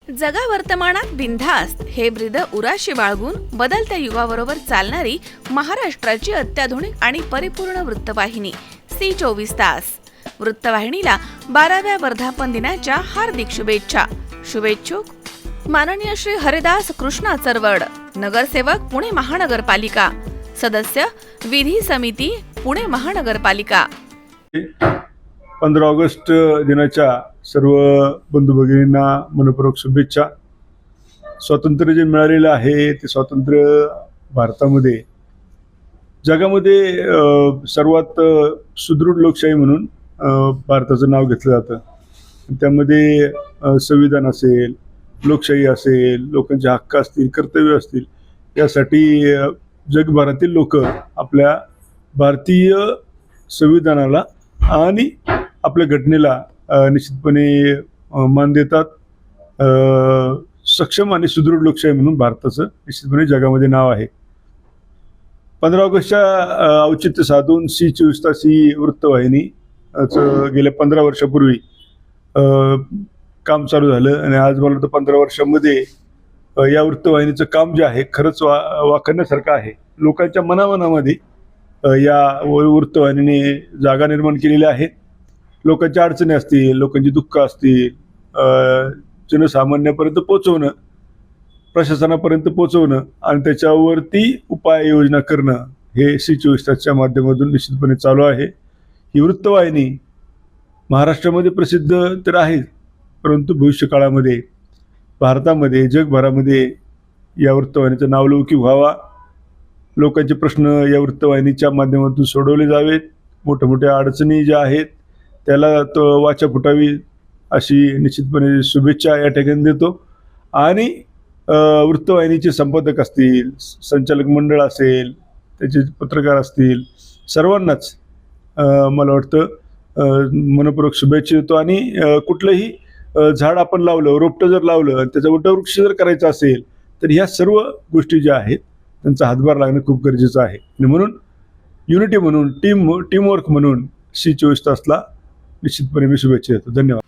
जगा वर्तमानात बिनधास्त हे ब्रीद उराशी बाळगून बदलत्या युगाबरोबर चालणारी महाराष्ट्राची अत्याधुनिक आणि परिपूर्ण वृत्तवाहिनी सी24 वृत्तवाहिनीला 12व्या वर्धापन दिनाच्या हार्दिक शुभेच्छा. शुभेच्छुक माननीय श्री हरिदास कृष्णा चरवड, नगरसेवक पुणे महानगरपालिका, सदस्य विधी समिती पुणे महानगरपालिका. 15 ऑगस्ट दिनाच्या सर्व बंधू भगिनींना मनपूर्वक शुभेच्छा. स्वातंत्र्य जे मिळालेलं आहे ते स्वातंत्र्य भारतामध्ये जगामध्ये सर्वात सुदृढ लोकशाही म्हणून भारताचं नाव घेतलं जातं. त्यामध्ये संविधान असेल, लोकशाही असेल, लोकांचे हक्क असतील, कर्तव्य असतील, यासाठी जगभरातील लोक आपल्या भारतीय संविधानाला आणि आपल्या घटनेला निश्चितपणे मान देतात. सक्षम आणि सुदृढ लोकशाही म्हणून भारताचं निश्चितपणे जगामध्ये नाव आहे. 15 ऑगस्टच्या औचित्य साधून सी24 ही वृत्तवाहिनी गेल्या 15 वर्षापूर्वी काम चालू झालं आणि आज मला तर 15 वर्षामध्ये या वृत्तवाहिनीचं काम जे आहे खरंच वाखाणण्यासारखं आहे. लोकांच्या मनामनामध्ये या वृत्तवाहिनीने जागा निर्माण केलेल्या आहेत. लोकांच्या अडचणी असतील, लोकांची दुःख असतील, जनसामान्यापर्यंत पोहोचवणं, प्रशासनापर्यंत पोहोचवणं आणि त्याच्यावरती उपाययोजना करणं हे सी24च्या माध्यमातून निश्चितपणे चालू आहे. ही वृत्तवाहिनी महाराष्ट्रामध्ये प्रसिद्ध तर आहे, परंतु भविष्यकाळामध्ये भारतामध्ये जगभरामध्ये या वृत्तवाहिनीचं नावलौकिक व्हावा. लोकांचे प्रश्न या वृत्तवाहिनीच्या माध्यमातून सोडवले जावेत. मोठ्या अडचणी ज्या आहेत त्याला तो वाचा फुटावी अशी निश्चितपणे शुभेच्छा या ठिकाणी देतो. आणि वृत्तवाहिनीचे संपादक असतील, संचालक मंडळ असेल, त्याचे पत्रकार असतील, सर्वांनाच मला वाटतं मनपूर्वक शुभेच्छा देतो. आणि कुठलंही झाड आपण लावलं, रोपटं जर लावलं, त्याचा वटवृक्ष जर करायचा असेल तर ह्या सर्व गोष्टी ज्या आहेत त्यांचा हातभार लागणं खूप गरजेचं आहे. आणि म्हणून युनिटी म्हणून टीमवर्क म्हणून सी24 निश्चितपणे मी शुभेच्छा देतो. धन्यवाद.